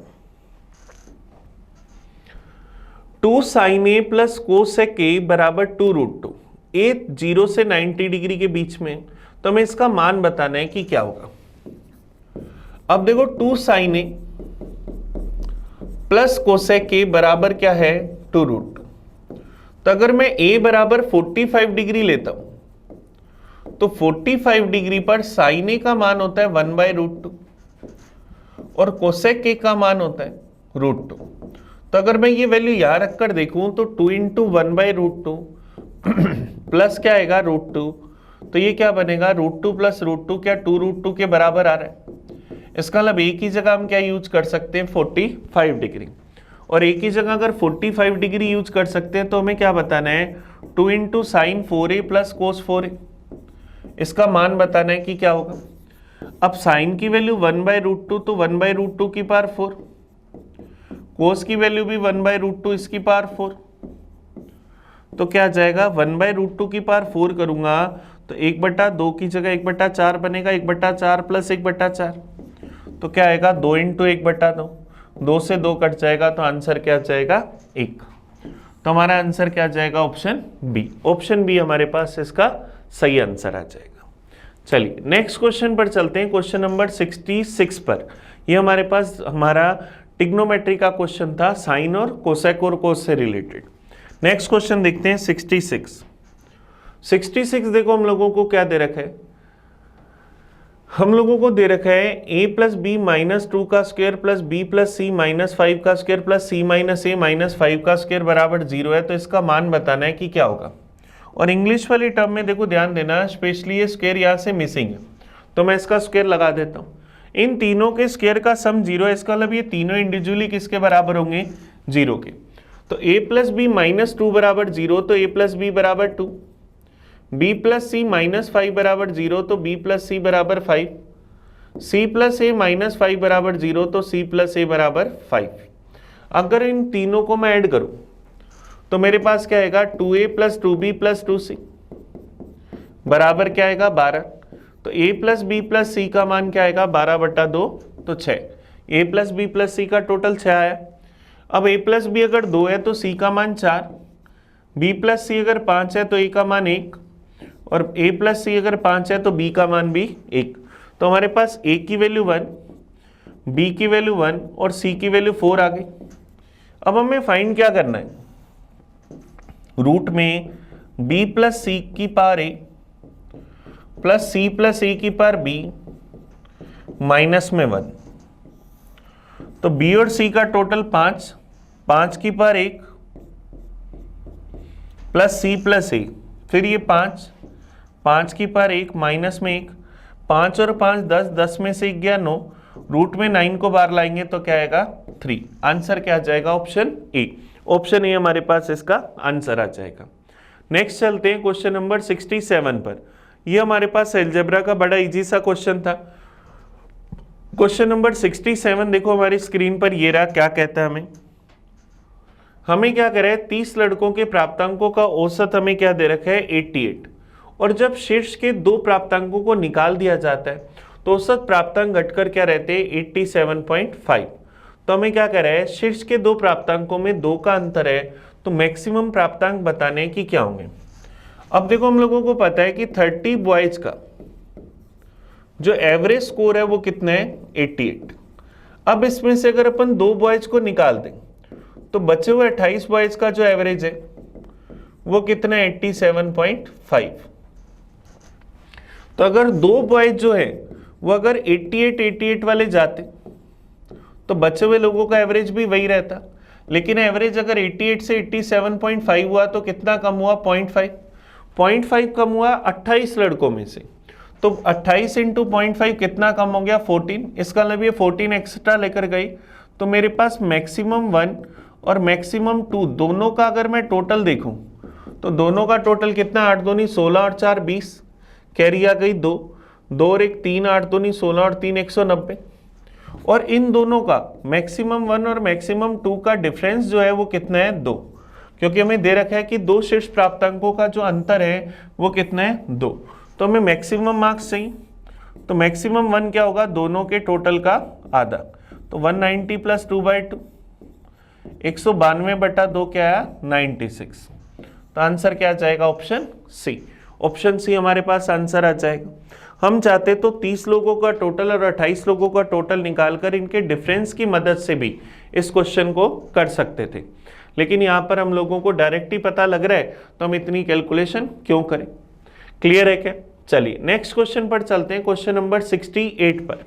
2 sin a plus cosec a बराबर 2√2। a 0 से 90 डिग्री के बीच में, तो हमें इसका मान बताना है कि क्या होगा। अब देखो 2 sin a plus cosec a बराबर क्या है 2√2। तो अगर मैं a बराबर 45 डिग्री लेता हूं तो 45 डिग्री पर साइन ए का मान होता है 1/√2 और कोसेक ए का मान होता है √2। तो अगर मैं ये वैल्यू यहां रखकर देखूं तो 2 × 1/√2 प्लस क्या आएगा √2, तो ये क्या बनेगा √2 प्लस √2 क्या 2√2 के बराबर आ रहा है। इसका मतलब एक ही जगह हम क्या यूज कर सकते हैं 45 डिग्री, और एक ही जगह अगर 45 डिग्री यूज कर सकते हैं तो हमें क्या बताना है 2 × sin 4a plus cos 4a, इसका मान बताना है कि क्या होगा। अब साइन की वैल्यू 1/√2 तो 1/√2 की पावर 4, कोस की वैल्यू भी 1/√2 इसकी पावर 4, तो क्या आ जाएगा 1/√2 की पावर 4 करूंगा तो 1/2 की जगह 1/4 बनेगा, 1/4 प्लस 1/4, तो क्या आएगा 2 × 1/2, 2 से 2 कट जाएगा, तो आंसर क्या जाएगा 1। तो हमारा आंसर क्या जाएगा ऑप्शन बी। ऑप्शन बी हमारे पास इसका सही आंसर आ जाएगा। चलिए नेक्स्ट क्वेश्चन पर चलते हैं, क्वेश्चन नंबर 66 पर। ये हमारे पास हमारा टिग्नोमेट्री का क्वेश्चन था, साइन और कोसेक और कोस से रिलेटेड। नेक्स्ट क्वेश्चन देखते हैं 66 देखो हम लोगों को क्या दे रखा है, हम लोगों को दे रखा है a प्लस बी माइनस 2 का स्क्वायर प्लस बी प्लस सी माइनस 5 का स्क्वायर प्लस सी माइनस ए माइनस 5 का स्क्वायर बराबर 0 है, तो इसका मान बताना है कि क्या होगा। और इंग्लिश वाली टर्म में देखो ध्यान देना, स्पेशली ये स्क्वायर यहाँ से मिसिंग है, तो मैं इसका स्क्वायर लगा देता हूँ। इन तीनों के स्क्वायर का सम 0 है, इसका मतलब ये तीनों इंडिविजुअली किसके बराबर होंगे, 0 के। तो a प्लस बी माइनस 2 बराबर 0, तो a प्लस बी बराबर 2, b प्लस सी माइनस 5 बराबर 0, तो b प्लस सी बराबर 5, c प्लस ए माइनस 5 बराबर 0, तो c प्लस ए बराबर 5। अगर इन तीनों को मैं ऐड करूं तो मेरे पास क्या आएगा, 2a plus 2b plus 2c बराबर क्या आएगा, 12। तो a प्लस बी प्लस सी का मान क्या आएगा, 12/2, तो 6। a प्लस बी प्लस सी का टोटल 6 आया। अब a प्लस बी अगर 2 है तो c का मान 4, b प्लस सी अगर 5 है तो a का मान 1, और a प्लस सी अगर 5 है तो b का मान भी 1। तो हमारे पास a की वैल्यू 1, b की वैल्यू 1 और c की वैल्यू 4 आ गई। अब हमें फाइंड क्या करना है, रूट में b प्लस सी की power a plus C plus A की पावर b माइनस में 1। तो b और c का टोटल 5, 5 की पावर 1 प्लस c प्लस ए, फिर ये 5, 5 की पावर 1 माइनस में 1, 5 और 5 10, 10 में से 1 गया 9, रूट में 9 को बाहर लाएंगे तो क्या आएगा, 3। आंसर क्या आ जाएगा, ऑप्शन ए। ऑप्शन ए हमारे पास इसका आंसर आ जाएगा। नेक्स्ट चलते हैं क्वेश्चन नंबर 67 पर। ये हमारे पास अलजेब्रा का बड़ा इजी सा क्वेश्चन था। क्वेश्चन नंबर 67 देखो हमारी स्क्रीन पर, ये रहा। क्या कहता है हमें क्या कह रहा है, 30 लड़कों के प्राप्तांकों का औसत हमें क्या दे रखा है, 88। और जब शीर्ष के 2 प्राप्तांकों को निकाल दिया जाता है तो औसत प्राप्तांक घटकर क्या रहते हैं, 87.5। तो हमें क्या कह रहा है, शीर्ष के 2 प्राप्तांकों में 2 का अंतर है, तो मैक्सिमम प्राप्तांक बताने की क्या होंगे। अब देखो हम लोगों को पता है कि 30 बॉयज का जो एवरेज स्कोर है वो कितना है, 88। अब इसमें से अगर अपन 2 बॉयज को निकाल दें तो बचे हुए 28 बॉयज का जो एवरेज है वो कितना है, 87.5। तो अगर 2 बॉयज जो है वो अगर 88 वाले जाते तो बचे हुए लोगों का एवरेज भी वही रहता, लेकिन एवरेज अगर 88 से 87.5 हुआ तो कितना कम हुआ, 0.5 कम हुआ 28 लड़कों में से। तो 28 इंटू 0.5 कितना कम हो गया, 14। इसका मतलब ये 14 एक्स्ट्रा लेकर गई, तो मेरे पास मैक्सिमम 1 और मैक्सिमम 2 दोनों का अगर मैं टोटल देखूं तो दोनों का टोटल कितना, 8 दूनी 16 और 4 20, कैरी आ गई 2, 2 और 1 3, 8 दूनी 16 और 3 190। और इन दोनों का मैक्सिमम 1 और मैक्सिमम 2 का डिफरेंस जो है वो कितना है, 2, क्योंकि हमें दे रखा है कि 2 शीर्ष प्राप्तांकों का जो अंतर है वो कितना है, 2। तो हमें मैक्सिमम मार्क्स चाहिए, तो मैक्सिमम 1 क्या होगा, दोनों के टोटल का आधा, तो 190 प्लस 2/2, 192/2 क्या आया, 96। तो आंसर क्या आ जाएगा, ऑप्शन सी। ऑप्शन सी हमारे पास आंसर आ जाएगा। हम चाहते तो 30 लोगों का टोटल और 28 लोगों का टोटल निकालकर इनके डिफरेंस की मदद से भी इस क्वेश्चन को कर सकते थे, लेकिन यहाँ पर हम लोगों को डायरेक्ट ही पता लग रहा है तो हम इतनी कैलकुलेशन क्यों करें। क्लियर है क्या? चलिए नेक्स्ट क्वेश्चन पर चलते हैं, क्वेश्चन नंबर 68 पर।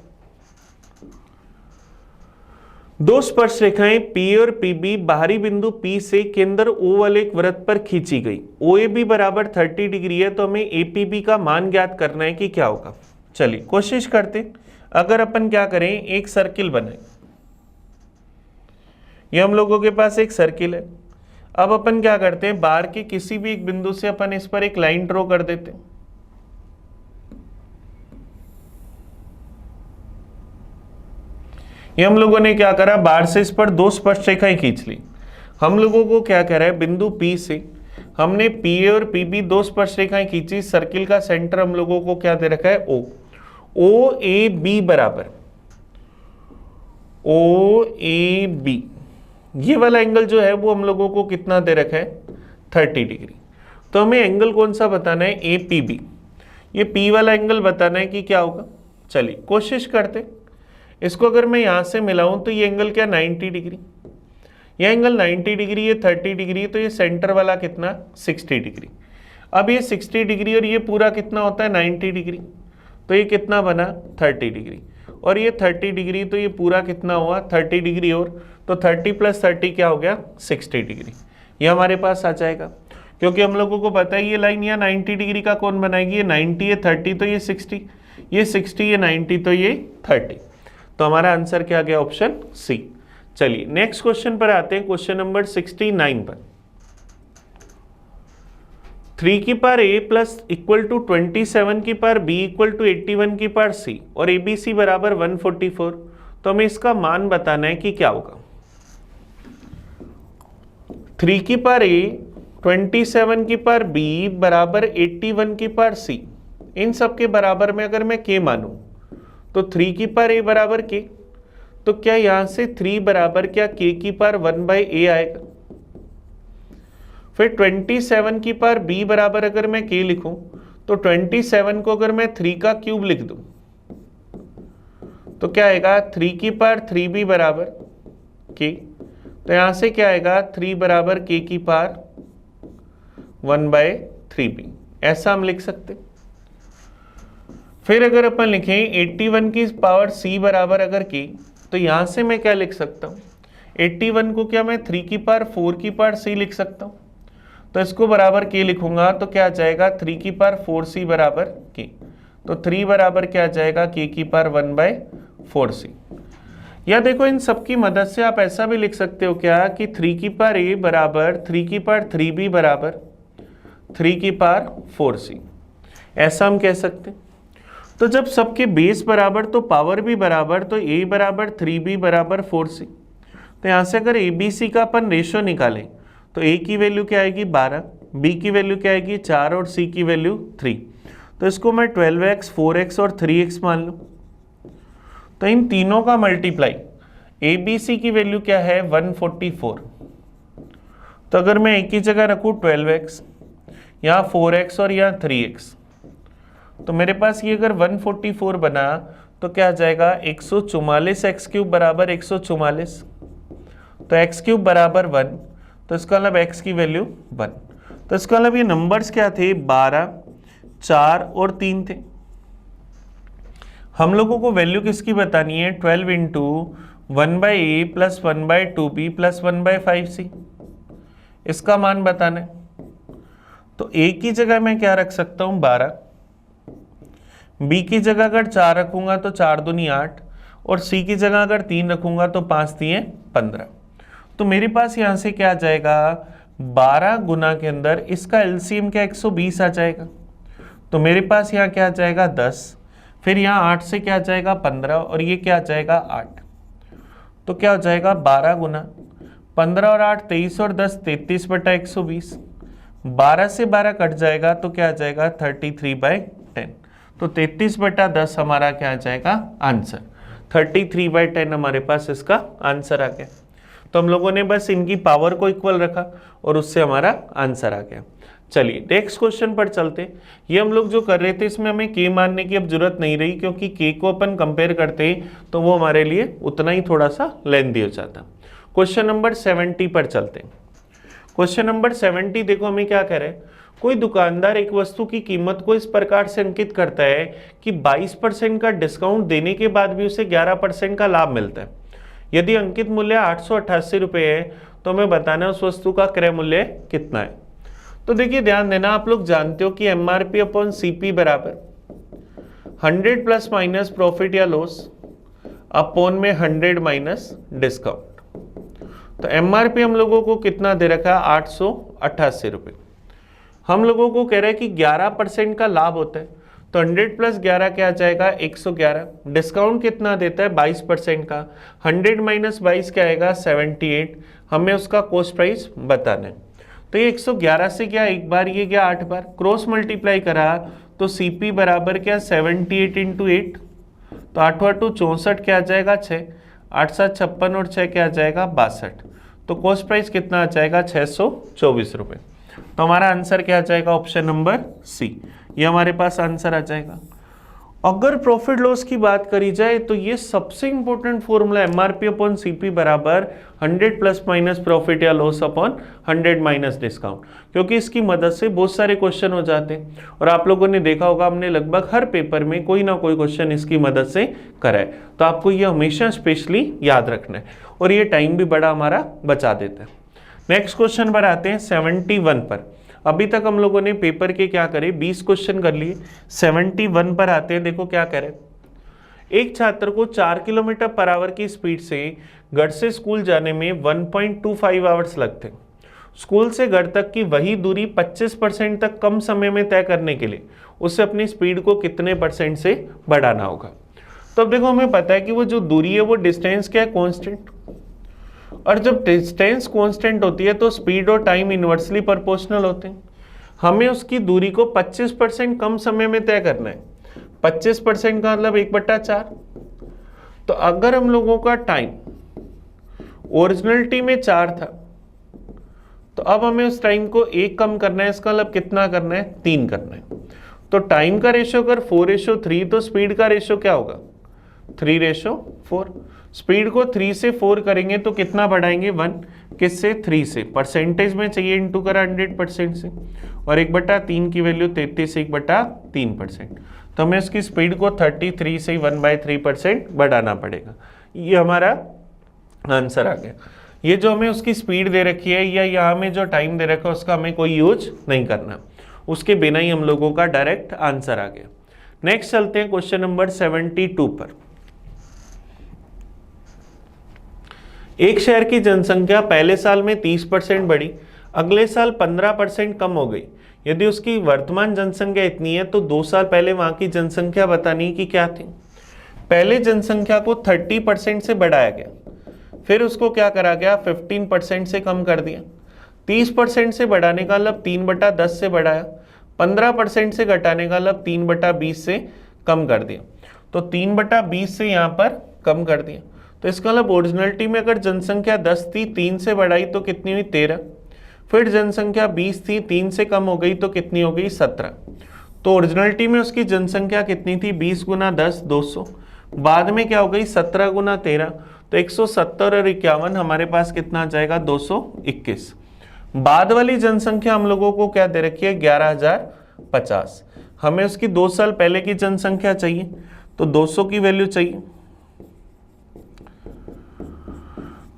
2 स्पर्श रेखाएं P और PB बाहरी बिंदु P से केंद्र O वाले एक वृत्त पर खींची गई। OAB बराबर 30 डिग्री है, तो हमें APB का मान ज्ञात करना है कि क्या होगा। चलिए कोशिश करते। अगर अपन क्या करें, एक सर्किल बनाए, ये हम लोगों के पास एक सर्किल है। अब अपन क्या करते हैं, बाहर के किसी भी एक बिंदु से अपन इस पर एक लाइन ड्रॉ कर देते हैं। ये हम लोगों ने क्या करा, बाहर से इस पर 2 स्पर्श रेखाएं खींच ली। हम लोगों को क्या कह रहा है, बिंदु P से हमने PA और PB 2 स्पर्श रेखाएं खींची। सर्किल का सेंटर हम लोगों को क्या दे रखा है, O। OAB बराबर OAB, ये वाला एंगल जो है वो हम लोगों को कितना दे रखा है, 30 डिग्री। तो हमें एंगल कौन सा बताना है, APB। ये P वाला एंगल बताना है कि क्या होगा। चलिए कोशिश करते। इसको अगर मैं यहाँ से मिलाऊं तो ये एंगल क्या, 90 डिग्री। ये एंगल 90 डिग्री, ये 30 डिग्री, तो ये सेंटर वाला कितना, 60 डिग्री। अब ये 60 डिग्री और ये पूरा कितना होता है, 90 डिग्री। तो ये कितना बना 30 डिग्री, और ये 30 डिग्री, तो ये पूरा कितना हुआ 30 डिग्री, और तो 30 + 30 क्या हो गया 60 डिग्री, ये हमारे पास आ जाएगा। क्योंकि हम लोगों को पता है ये लाइन यहाँ 90 डिग्री का कौन बनाएगी, ये 90 ये 30 तो ये 60, ये 60 ये 90 तो ये 30, तो हमारा आंसर क्या गया ऑप्शन सी। चलिए नेक्स्ट क्वेश्चन पर आते हैं, क्वेश्चन नंबर 69 पर। 3 की power a plus equal to 27 की पावर b इक्वल टू 81 की पावर c और abc बराबर 144, तो हमें इसका मान बताना है कि क्या होगा। 3 की पावर a 27 की पावर b बराबर 81 की पावर c, इन सब के बराबर में अगर मैं k मानूं तो 3 की पावर a बराबर k, तो क्या यहां से 3 बराबर क्या k की पावर 1/a आएगा। फिर 27 की पावर b बराबर अगर मैं k लिखूं तो 27 को अगर मैं 3 का क्यूब लिख दूं तो क्या आएगा 3 की पावर 3b बराबर k, तो यहां से क्या आएगा 3 बराबर k की पावर 1/3b, ऐसा हम लिख सकते। फिर अगर अपन लिखें 81 की पावर c बराबर अगर k, तो यहां से मैं क्या लिख सकता हूं 81 को क्या मैं 3 की पावर 4 की पावर c लिख सकता हूं, तो इसको बराबर k लिखूंगा तो क्या आ जाएगा 3 की पावर 4c बराबर k, तो 3 बराबर क्या आ जाएगा k की पावर 1/4c। या देखो इन सब की मदद से आप ऐसा भी लिख सकते हो क्या कि 3 की पावर a बराबर 3 की पावर 3b बराबर 3 की पावर 4c, ऐसा हम कह सकते। तो जब सबके बेस बराबर तो पावर भी बराबर, तो a बराबर 3b बराबर 4c, तो यहाँ से अगर abc का अपन रेशो निकालें तो a की वैल्यू क्या आएगी 12, b की वैल्यू क्या आएगी 4 और c की वैल्यू 3, तो इसको मैं 12x 4x और 3x मान लूँ। तो इन तीनों का मल्टीप्लाई abc की वैल्यू क्या है 144, तो अगर मैं एक ही जगह रखूँ 12x, यहाँ 4x और यहाँ 3x, तो मेरे पास ये अगर 144 बना तो क्या आ जाएगा 144 x क्यूब बराबर 144, तो x क्यूब बराबर 1, तो इसका मतलब x की वैल्यू 1, तो इसका मतलब ये नंबर्स क्या थे 12, 4 और 3 थे। हम लोगों को वैल्यू किसकी बतानी है 12 into 1/a plus 1/2b plus 1/5c, इसका मान बताना है। तो a की जगह मैं क्या रख सकता हूँ 12, b की जगह अगर 4 रखूंगा तो 4 दूनी 8, और c की जगह अगर 3 रखूंगा तो 5 दिए 15, तो मेरे पास यहाँ से क्या आ जाएगा 12 गुना के अंदर इसका एलसीएम क्या 120 आ जाएगा, तो मेरे पास यहाँ क्या आ जाएगा 10, फिर यहाँ 8 से क्या आ जाएगा 15 और ये क्या आ जाएगा 8, तो क्या हो जाएगा 12 गुना 15 और 8 23 और 10 33/120, 12 से 12 कट जाएगा तो क्या आ जाएगा 33/10, तो 33/10 हमारा क्या आ जाएगा आंसर, 33/10 हमारे पास इसका आंसर आ गया। तो हम लोगों ने बस इनकी पावर को इक्वल रखा और उससे हमारा आंसर आ गया। चलिए नेक्स्ट क्वेश्चन पर चलते। ये हम लोग जो कर रहे थे इसमें हमें k मानने की अब जरूरत नहीं रही, क्योंकि k को अपन कंपेयर करते तो वो हमारे लिए उतना ही थोड़ा सा लेंथी हो जाता। क्वेश्चन नंबर 70 पर चलते। क्वेश्चन नंबर 70 देखो हमें क्या कह रहे हैं, कोई दुकानदार एक वस्तु की कीमत को इस प्रकार से अंकित करता है कि 22% का डिस्काउंट देने के बाद भी उसे 11% का लाभ मिलता है। यदि अंकित मूल्य 888 रुपये है तो हमें बताना है उस वस्तु का क्रय मूल्य कितना है। तो देखिए ध्यान देना, आप लोग जानते हो कि MRP अपॉन CP बराबर 100 प्लस माइनस प्रॉफिट या लॉस अपॉन में 100 माइनस डिस्काउंट। तो MRP हम लोगों को कितना दे रखा है 888 रुपये, हम लोगों को कह रहा है कि 11% का लाभ होता है, तो 100 प्लस 11 क्या आ जाएगा 111, डिस्काउंट कितना देता है 22% का, 100 माइनस 22 क्या आएगा 78, हमें उसका कॉस्ट प्राइस बताना है। तो ये 111 से क्या एक बार ये क्या 8 बार क्रॉस मल्टीप्लाई करा तो CP बराबर क्या 78 इंटू 8, तो 8 8 64 क्या आ जाएगा 6, 8 7 56 और 6 क्या आ जाएगा 62, तो कॉस्ट प्राइस कितना आ जाएगा 624 रुपये। तो हमारा आंसर क्या आ जाएगा ऑप्शन नंबर सी, ये हमारे पास आंसर आ जाएगा। अगर प्रॉफिट लॉस की बात करी जाए तो ये सबसे important formula MRP upon CP बराबर 100 प्लस माइनस प्रॉफिट या लॉस अपॉन 100 माइनस डिस्काउंट, क्योंकि इसकी मदद से बहुत सारे क्वेश्चन हो जाते हैं और आप लोगों ने देखा होगा हमने लगभग हर पेपर में कोई ना कोई क्वेश्चन इसकी मदद से करा है। तो आपको ये हमेशा स्पेशली याद रखना है और ये टाइम भी बड़ा हमारा बचा देता है। नेक्स्ट क्वेश्चन पर आते हैं 71 पर। अभी तक हम लोगों ने पेपर के क्या करे 20 क्वेश्चन कर लिए, 71 पर आते हैं। देखो क्या करें, एक छात्र को 4 किलोमीटर पर आवर की स्पीड से घर से स्कूल जाने में 1.25 आवर्स लगते हैं। स्कूल से घर तक की वही दूरी 25% तक कम समय में तय करने के लिए उसे अपनी स्पीड को कितने % से बढ़ाना होगा। तो अब देखो हमें पता है कि वो जो दूरी है वो डिस्टेंस क्या है, कांस्टेंट, और जब डिस्टेंस कांस्टेंट होती है तो स्पीड और टाइम इनवर्सली प्रोपोर्शनल होते हैं। हमें उसकी दूरी को 25% कम समय में तय करना है। 25% का मतलब 1/4। तो अगर हम लोगों का टाइम ओरिजिनलिटी में 4 था तो अब हमें उस टाइम को 1 कम करना है, इसका मतलब कितना करना है, 3 करना है। तो टाइम का रेशो अगर 4:3 तो स्पीड का रेशो क्या होगा, 3:4। स्पीड को 3 से 4 करेंगे तो कितना बढ़ाएंगे, 1। किससे, 3 से। परसेंटेज में चाहिए इंटू करा 100% से, और 1/3 की वैल्यू 33 से 1/3%। तो हमें उसकी स्पीड को 33 से 1/3% बढ़ाना पड़ेगा। ये हमारा आंसर आ गया। ये जो हमें उसकी स्पीड दे रखी है या यहाँ में जो टाइम दे रखा है उसका हमें कोई यूज नहीं करना, उसके बिना ही हम लोगों का डायरेक्ट आंसर आ गया। नेक्स्ट चलते हैं क्वेश्चन नंबर 72 पर। एक शहर की जनसंख्या पहले साल में 30% बढ़ी, अगले साल 15% कम हो गई। यदि उसकी वर्तमान जनसंख्या इतनी है तो 2 साल पहले वहां की जनसंख्या बतानी कि क्या थी। पहले जनसंख्या को 30% से बढ़ाया गया, फिर उसको क्या करा गया, 15% से कम कर दिया। 30% से बढ़ाने का मतलब 3/10 से बढ़ाया, 15% से घटाने का मतलब 3/20 से कम कर दिया। तो 3/20 से यहाँ पर कम कर दिया। तो इसका मतलब ओरिजिनलिटी में अगर जनसंख्या 10 थी, 3 से बढ़ाई तो कितनी हुई, 13। फिर जनसंख्या 20 थी, 3 से कम हो गई तो कितनी हो गई, 17। तो ओरिजिनलिटी में उसकी जनसंख्या कितनी थी, 20 × 10 200। बाद में क्या हो गई, 17 × 13, तो 170 और 51 हमारे पास कितना आ जाएगा, 221। बाद वाली जनसंख्या हम लोगों को क्या दे रखी है, 11,050। हमें उसकी 2 साल पहले की जनसंख्या चाहिए, तो 200 की वैल्यू चाहिए।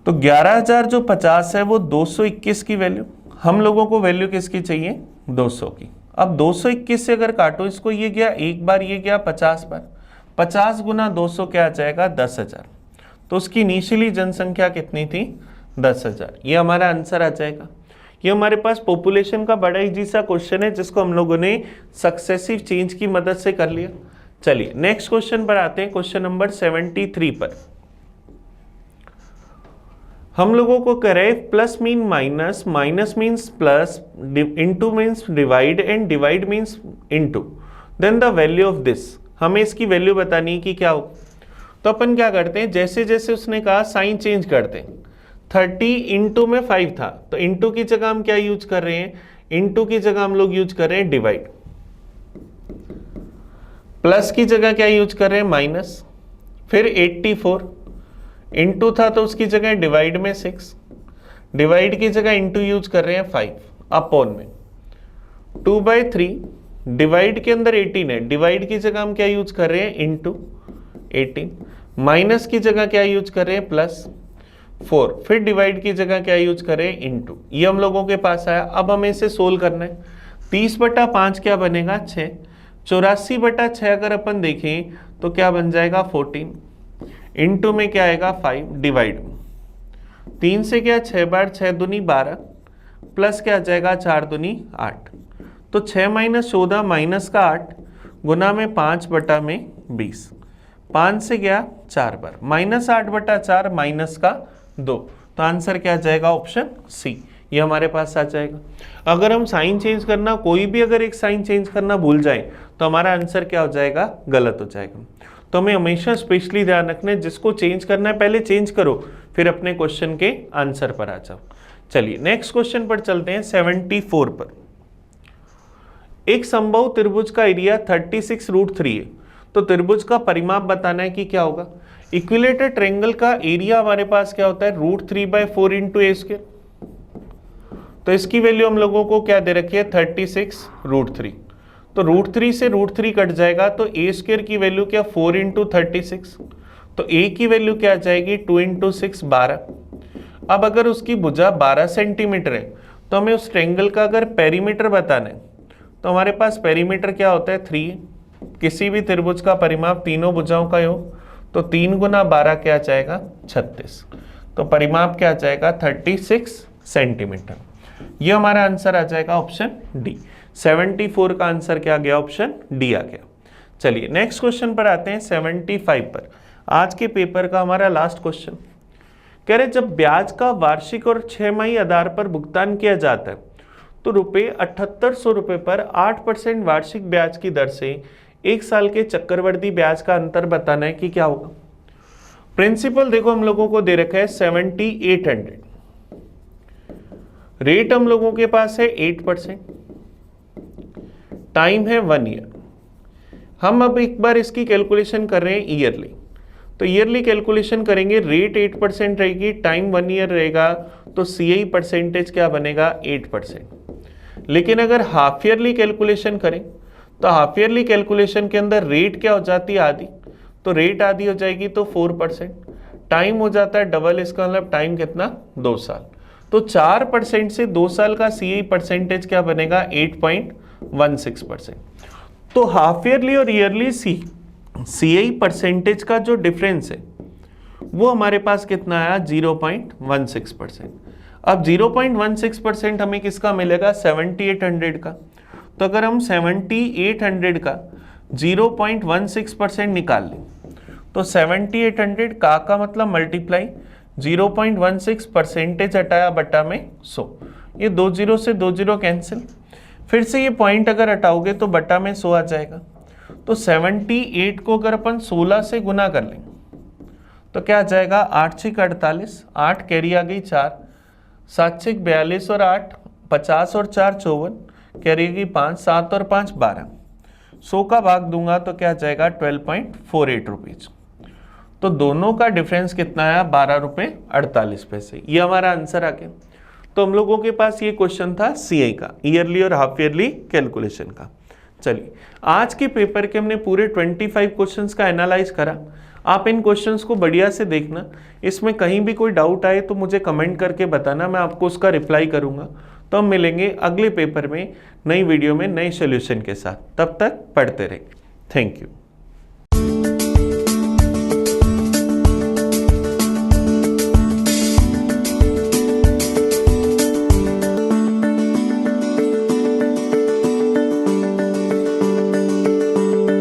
तो 11,000 जो 50 है वो 221 की वैल्यू, हम लोगों को वैल्यू किसकी चाहिए, 200 की। अब 221 से अगर काटो इसको, ये गया एक बार, ये गया 50 बार, 50 × 200 क्या आ जाएगा, 10,000। तो उसकी इनिशियली जनसंख्या कितनी थी, 10,000। ये हमारा आंसर आ जाएगा। ये हमारे पास पॉपुलेशन का बड़ा इजी सा क्वेश्चन है जिसको हम लोगों ने सक्सेसिव चेंज की मदद से कर लिया। चलिए नेक्स्ट क्वेश्चन पर आते हैं, क्वेश्चन नंबर 73 पर। हम लोगों को करे plus mean minus, minus means plus, into means divide and divide means into, then the value of this. हमें इसकी वैल्यू बतानी है कि क्या हो। तो अपन क्या करते हैं, जैसे जैसे उसने कहा साइन चेंज करते हैं। 30 इंटू में 5 था तो इंटू की जगह हम क्या यूज कर रहे हैं, इंटू की जगह हम लोग यूज कर रहे हैं डिवाइड। प्लस की जगह क्या यूज कर रहे हैं, माइनस। फिर 84 इंटू था तो उसकी जगह डिवाइड में 6, डिवाइड की जगह इंटू यूज कर रहे हैं 5, अपॉन में 2/3। डिवाइड के अंदर 18 है, डिवाइड की जगह हम क्या यूज कर रहे हैं, इंटू 18। माइनस की जगह क्या यूज कर रहे हैं, प्लस 4। फिर डिवाइड की जगह क्या यूज कर रहे हैं, इंटू। ये हम लोगों के पास आया। अब हमें इसे सोल्व करना है। 30/5 क्या बनेगा, 6। 84/6 अगर अपन देखें तो क्या बन जाएगा, 14। इंटू में क्या आएगा, 5। डिवाइड 3 से क्या, 6 बार 6 दूनी 12, प्लस क्या आ जाएगा, 4 दूनी 8। तो 6 - 14 माइनस का 8 गुना में 5/20। 5 से क्या, 4 बार, -8/4 माइनस का 2। तो आंसर क्या आ जाएगा, ऑप्शन सी। ये हमारे पास आ जाएगा। अगर हम साइन चेंज करना, कोई भी अगर एक साइन चेंज करना भूल जाए तो हमारा आंसर क्या हो जाएगा, गलत हो जाएगा। तो हमें हमेशा स्पेशली ध्यान रखना है, जिसको चेंज करना है पहले चेंज करो, फिर अपने क्वेश्चन के आंसर पर आ जाओ। चलिए नेक्स्ट क्वेश्चन पर चलते हैं, 74 पर। एक समबाहु त्रिभुज का एरिया 36√3 है, तो त्रिभुज का परिमाप बताना है कि क्या होगा। इक्विलेटर ट्रायंगल का एरिया हमारे पास क्या होता है, √3/4 इंटू ए स्क्वायर। तो इसकी वैल्यू हम लोगों को क्या दे रखी है, 36√3। तो √3 से √3 कट जाएगा तो ए स्क्वायर की वैल्यू क्या, 4 इंटू 36। तो ए की वैल्यू क्या आ जाएगी, 2 इंटू 6 12। अब अगर उसकी भुजा 12 सेंटीमीटर है तो हमें उस ट्रायंगल का अगर पेरीमीटर बताना है तो हमारे पास पेरीमीटर क्या होता है, 3। किसी भी त्रिभुज का परिमाप तीनों भुजाओं का योग, तो 3 गुना 12 क्या आ जाएगा, 36। तो परिमाप क्या आ जाएगा, 36 सेंटीमीटर। ये हमारा आंसर आ जाएगा ऑप्शन डी। 74 का आंसर क्या आ गया, ऑप्शन डी आ गया। चलिए नेक्स्ट क्वेश्चन पर आते हैं, 75 पर। आज के पेपर का हमारा लास्ट क्वेश्चन कह रहे, जब ब्याज का वार्षिक और 6 आधार पर भुगतान किया जाता है तो ₹7800 पर 8% वार्षिक ब्याज की दर से 1 साल के चक्रवृद्धि ब्याज का अंतर बताना है कि क्या होगा। प्रिंसिपल देखो हम लोगों को दे रखा है 7800, रेट हम लोगों के पास है 8%, टाइम है 1 ईयर। हम अब एक बार इसकी कैलकुलेशन कर रहे हैं ईयरली, तो ईयरली कैलकुलेशन करेंगे, रेट 8% रहेगी, टाइम 1 ईयर रहेगा, तो CI परसेंटेज क्या बनेगा, 8%। लेकिन अगर हाफ ईयरली कैलकुलेशन करें तो हाफ ईयरली कैलकुलेशन के अंदर रेट क्या हो जाती है, आधी, तो रेट आधी हो जाएगी तो 4%, टाइम हो जाता है डबल, इसका मतलब टाइम कितना, 2 साल। तो 4% से 2 साल का CI परसेंटेज क्या बनेगा, 8.16%। तो हाफ ईयरली और ईयरली CI परसेंटेज का जो डिफरेंस है वो हमारे पास कितना आया, 0.16%। अब 0.16% हमें किसका मिलेगा, 7800 का। तो अगर हम 7800 का 0.16% निकाल लें तो 7800 का मतलब मल्टीप्लाई 0.16 परसेंटेज हटाया बटा में 100, ये 2 0 से 2 0 कैंसिल, फिर से ये पॉइंट अगर हटाओगे तो बटा में 100 आ जाएगा। तो 78 को अगर अपन 16 से गुना कर लें तो क्या आ जाएगा, 8 6 48, 8 कैरी आ गई 4, 7 6 42 और 8 50 और 4 54, कैरी आ गई 5, 7 और 5 12, 100 का भाग दूंगा तो क्या आ जाएगा, 12.48 रुपीज। तो दोनों का डिफरेंस कितना आया, 12 रुपये 48 पैसे। ये हमारा आंसर आ गया। तो हम लोगों के पास ये क्वेश्चन था CI का, ईयरली और हाफ ईयरली कैलकुलेशन का। चलिए आज के पेपर के हमने पूरे 25 क्वेश्चंस का एनालाइज करा। आप इन क्वेश्चंस को बढ़िया से देखना, इसमें कहीं भी कोई डाउट आए तो मुझे कमेंट करके बताना, मैं आपको उसका रिप्लाई करूंगा। तो हम मिलेंगे अगले पेपर में नई वीडियो में नए सॉल्यूशन के साथ। तब तक पढ़ते रहें। Thank you.